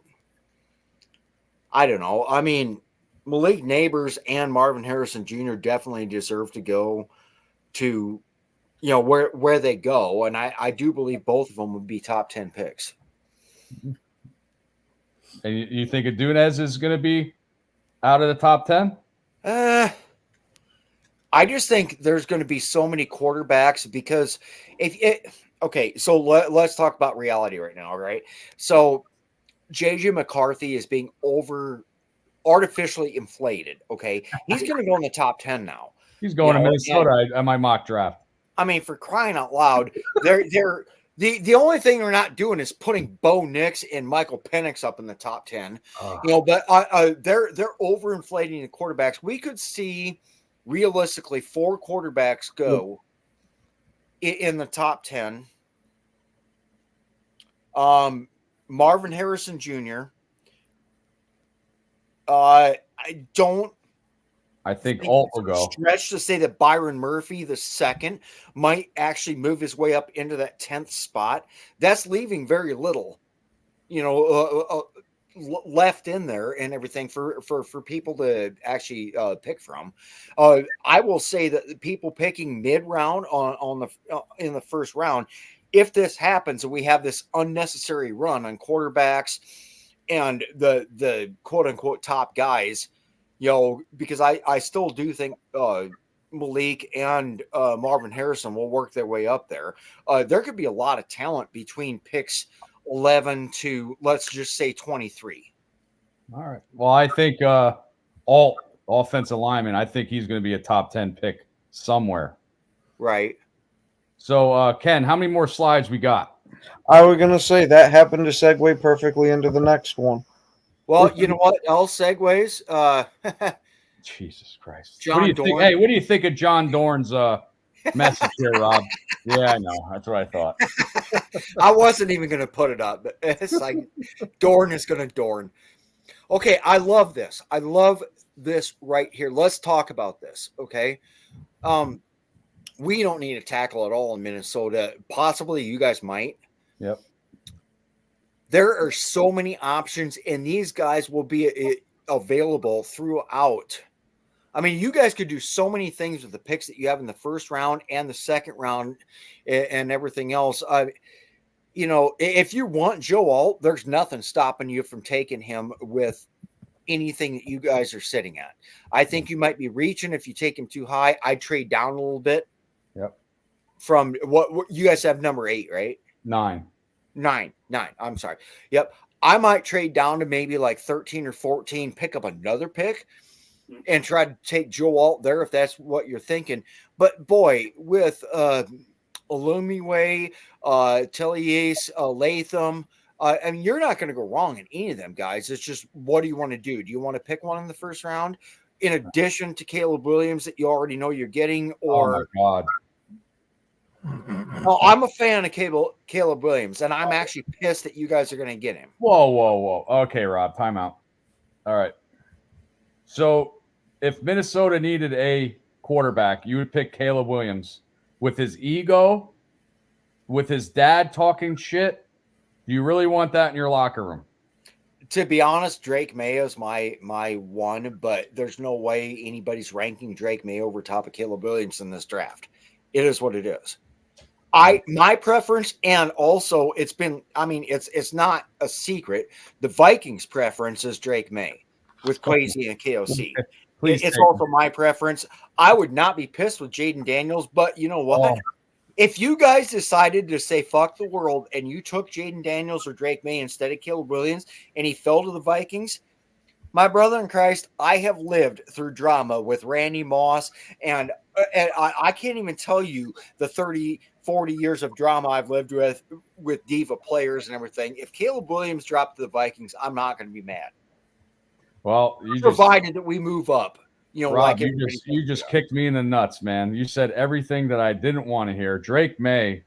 I don't know. I mean, Malik Neighbors and Marvin Harrison Jr. definitely deserve to go to, where they go. And I do believe both of them would be top 10 picks. And you think Adunez is going to be out of the top 10? I just think there's going to be so many quarterbacks because so let's talk about reality right now. Right. So JJ McCarthy is being artificially inflated. Okay. He's going to go in the top 10 now. He's going to Minnesota at my mock draft. I mean, for crying out loud, the only thing they're not doing is putting Bo Nix and Michael Penix up in the top 10. But they're overinflating the quarterbacks. We could see realistically 4 quarterbacks go in the top 10. Marvin Harrison Jr. I think Alt will go. Stretch to say that Byron Murphy, the second, might actually move his way up into that 10th spot. That's leaving very little, left in there and everything for people to actually pick from. I will say that the people picking mid round in the first round, if this happens and we have this unnecessary run on quarterbacks and the quote unquote top guys, because I still do think Malik and Marvin Harrison will work their way up there. There could be a lot of talent between picks 11 to, let's just say, 23. All right. Well, I think Alt, offensive lineman, I think he's going to be a top 10 pick somewhere. Right. So, Ken, how many more slides we got? I was going to say that happened to segue perfectly into the next one. Well, you know what else segues? Jesus Christ. John what do you Dorn. think? Hey, what do you think of John Dorn's message here, Rob? Yeah, I know. That's what I thought. I wasn't even going to put it up, but it's like Dorn is going to Dorn. Okay, I love this. I love this right here. Let's talk about this, okay? We don't need a tackle at all in Minnesota. Possibly you guys might. Yep. There are so many options, and these guys will be available throughout. I mean, you guys could do so many things with the picks that you have in the first round and the second round and everything else. If you want Joe Alt, there's nothing stopping you from taking him with anything that you guys are sitting at. I think you might be reaching if you take him too high. I'd trade down a little bit. Yep. From what you guys have number 8, right? 9. 9. I'm sorry. Yep. I might trade down to maybe like 13 or 14, pick up another pick and try to take Joe Alt there if that's what you're thinking. But boy, with Olumiwe, Tellier, Latham, I mean, you're not going to go wrong in any of them guys. It's just, what do you want to do? Do you want to pick one in the first round in addition to Caleb Williams that you already know you're getting? Or, oh my God. Oh, I'm a fan of Caleb Williams, and I'm actually pissed that you guys are going to get him. Whoa. Okay, Rob, timeout. All right. So if Minnesota needed a quarterback, you would pick Caleb Williams with his ego, with his dad talking shit. Do you really want that in your locker room? To be honest, Drake May is my one, but there's no way anybody's ranking Drake May over top of Caleb Williams in this draft. It is what it is. My preference, and also it's not a secret. The Vikings' preference is Drake May with Kwesi and KOC. It's also my preference. I would not be pissed with Jaden Daniels, but you know what? Oh. If you guys decided to say fuck the world and you took Jaden Daniels or Drake May instead of Caleb Williams and he fell to the Vikings, my brother in Christ, I have lived through drama with Randy Moss, and I can't even tell you the 30, 40 years of drama I've lived with diva players and everything. If Caleb Williams dropped to the Vikings, I'm not going to be mad. Well, provided that we move up. You know, Rob, like you just kicked me in the nuts, man. You said everything that I didn't want to hear. Drake May,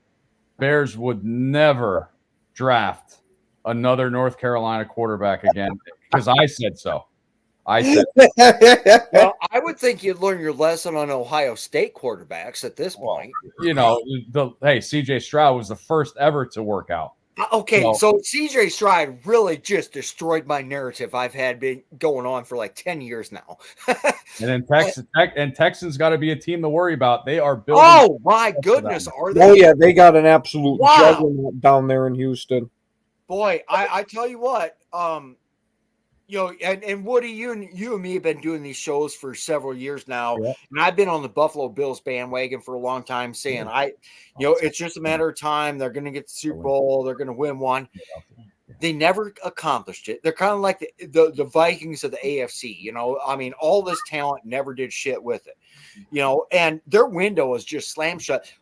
Bears would never draft another North Carolina quarterback again because I said so. I said, well, I would think you'd learn your lesson on Ohio State quarterbacks at this point. You know, hey, CJ Stroud was the first ever to work out. Okay, so CJ Stroud really just destroyed my narrative I've had been going on for like 10 years now. And then Texans got to be a team to worry about. They are building. Oh my goodness, are they? Oh yeah, they got an absolute juggernaut down there in Houston. Boy, I tell you what, you know, and Woody, you and me have been doing these shows for several years now, and I've been on the Buffalo Bills bandwagon for a long time, saying it's just a matter of time. They're going to get the Super Bowl. They're going to win one. They never accomplished it. They're kind of like the Vikings of the AFC. You know, I mean, all this talent never did shit with it. You know, and their window is just slam shut.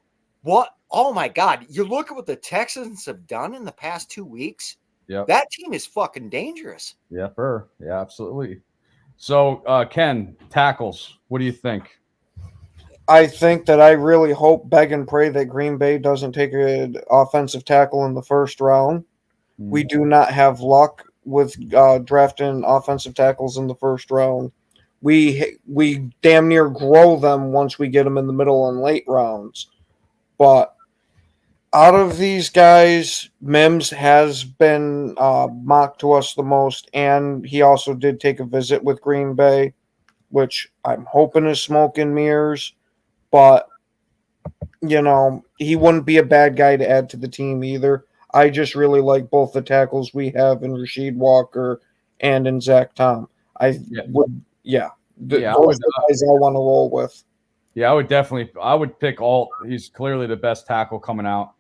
What? Oh my God! You look at what the Texans have done in the past 2 weeks. Yeah, that team is fucking dangerous. Yeah, yeah, absolutely. So, Ken, tackles. What do you think? I think that I really hope, beg, and pray that Green Bay doesn't take an offensive tackle in the first round. We do not have luck with drafting offensive tackles in the first round. We damn near grow them once we get them in the middle and late rounds. But out of these guys, Mims has been mocked to us the most, and he also did take a visit with Green Bay, which I'm hoping is smoke and mirrors. But, you know, he wouldn't be a bad guy to add to the team either. I just really like both the tackles we have in Rasheed Walker and in Zach Tom. Those are the guys I want to roll with. Yeah, I would pick Alt. He's clearly the best tackle coming out.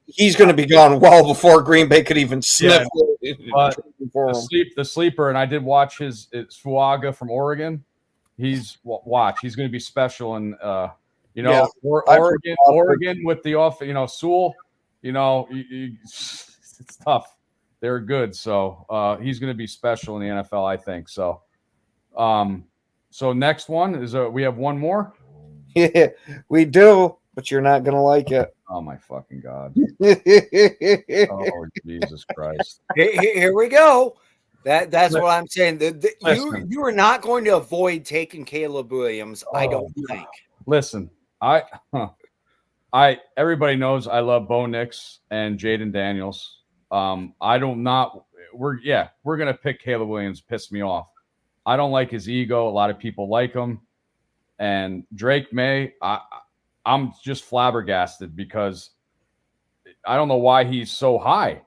He's going to be gone well before Green Bay could even sniff the sleeper, and I did watch his Fuaga from Oregon. He's going to be special, and Oregon with the off, Sewell, it's tough. They're good, so he's going to be special in the NFL, I think. So, so next one is we have one more. Yeah, we do, but you're not going to like it. Oh my fucking God! Oh Jesus Christ! Here we go. That's what I'm saying. You are not going to avoid taking Caleb Williams. I don't think. Listen, everybody knows I love Bo Nix and Jaden Daniels. We're gonna pick Caleb Williams. Piss me off. I don't like his ego. A lot of people like him, and Drake May. I'm just flabbergasted because I don't know why he's so high.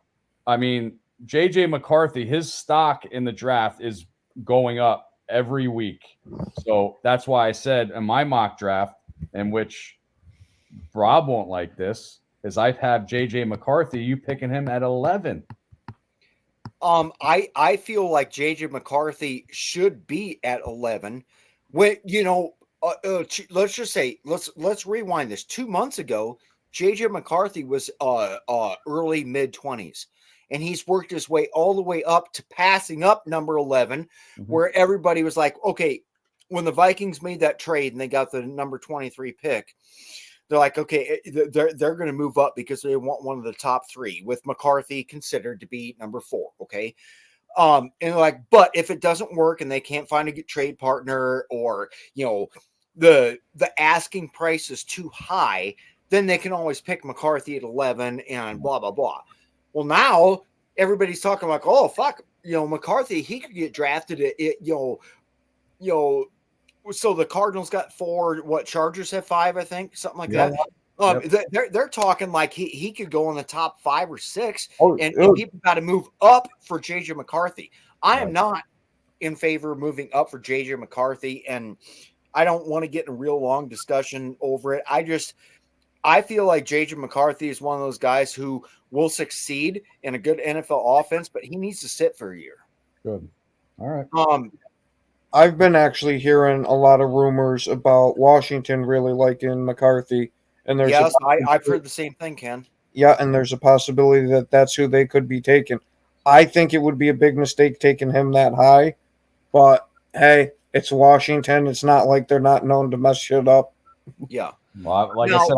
I mean, J.J. McCarthy, his stock in the draft is going up every week. So that's why I said in my mock draft, in which Rob won't like this, is I have JJ McCarthy, you picking him at 11. I feel like JJ McCarthy should be at 11. When let's just say let's rewind this. 2 months ago, JJ McCarthy was early mid 20s, and he's worked his way all the way up to passing up number 11, where everybody was like, okay, when the Vikings made that trade and they got the number 23 pick, they're like, okay, they're going to move up because they want one of the top 3, with McCarthy considered to be number 4. Okay. And like, but if it doesn't work and they can't find a trade partner, or, the asking price is too high, then they can always pick McCarthy at 11 and blah, blah, blah. Well, now everybody's talking like, oh, fuck, McCarthy, he could get drafted at, so the Cardinals got 4, Chargers have 5, I think, something like that. They're talking like he could go in the top 5 or 6, and people got to move up for JJ McCarthy. I am not in favor of moving up for JJ McCarthy, and I don't want to get in a real long discussion over it. I feel like JJ McCarthy is one of those guys who will succeed in a good NFL offense, but he needs to sit for a year. Good. All right. I've been actually hearing a lot of rumors about Washington really liking McCarthy, and there's I've heard the same thing, Ken. Yeah, and there's a possibility that that's who they could be taking. I think it would be a big mistake taking him that high, but hey, it's Washington. It's not like they're not known to mess shit up. Yeah. Well, like I said,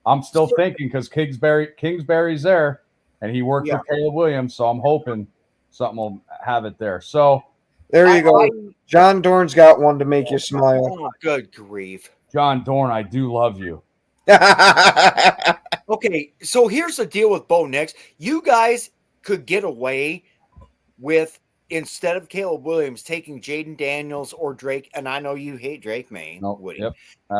I'm still thinking, because Kingsbury's there, and he worked for Caleb Williams, so I'm hoping something will have it there. So there you go. John Dorn's got one to make you smile. Oh, good grief. John Dorn, I do love you. Okay, so here's the deal with Bo Nix. You guys could get away with, instead of Caleb Williams, taking Jaden Daniels or Drake, and I know you hate Drake May, Woody. Yep,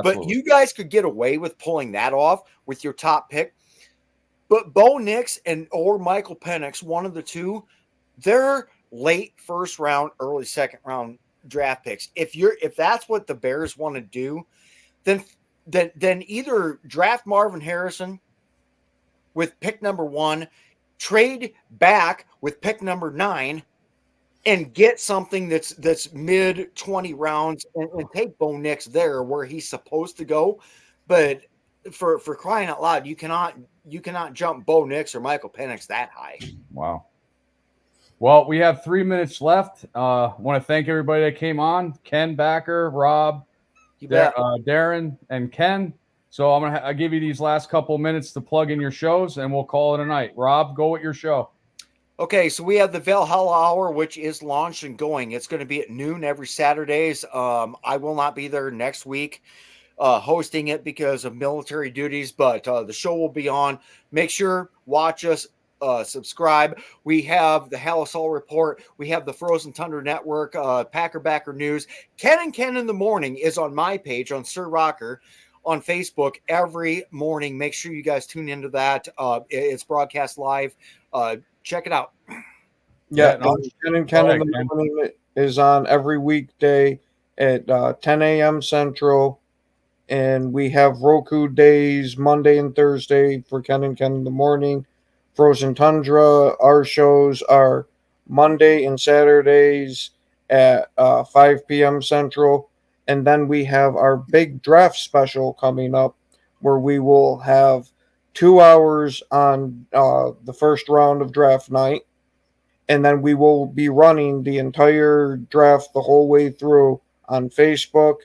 but you guys could get away with pulling that off with your top pick. But Bo Nix or Michael Penix, one of the two, they're late first round, early second round draft picks. If that's what the Bears want to do, then either draft Marvin Harrison with pick number 1, trade back with pick number 9, and get something that's mid 20 rounds and take Bo Nix there where he's supposed to go. But for crying out loud, you cannot jump Bo Nix or Michael Penix that high. Wow. Well, we have 3 minutes left. Want to thank everybody that came on: Ken Backer, Rob, Darren, and Ken. So I'll give you these last couple minutes to plug in your shows, and we'll call it a night. Rob, go with your show. Okay, so we have the Valhalla Hour, which is launched and going. It's going to be at noon every Saturdays. I will not be there next week hosting it because of military duties, but the show will be on. Make sure, watch us, subscribe. We have the Halas Report. We have the Frozen Tundra Network, Packer Backer News. Ken and Ken in the Morning is on my page on Sir Rocker on Facebook every morning. Make sure you guys tune into that. It's broadcast live. Check it out. Yeah, Ken and Ken in the Morning is on every weekday at 10 a.m. Central. And we have Roku days Monday and Thursday for Ken and Ken in the Morning. Frozen Tundra, our shows are Monday and Saturdays at 5 p.m. Central. And then we have our big draft special coming up where we will have 2 hours on the first round of draft night. And then we will be running the entire draft the whole way through on Facebook.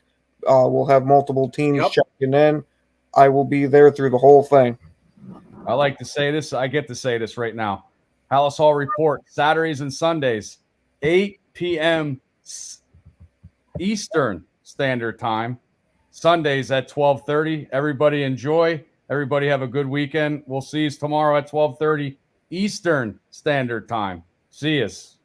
We'll have multiple teams checking in. I will be there through the whole thing. I like to say this. I get to say this right now. Halas Hall Report, Saturdays and Sundays, 8 p.m. Eastern Standard Time. Sundays at 12:30. Everybody enjoy. Everybody have a good weekend. We'll see you tomorrow at 12:30 Eastern Standard Time. See us.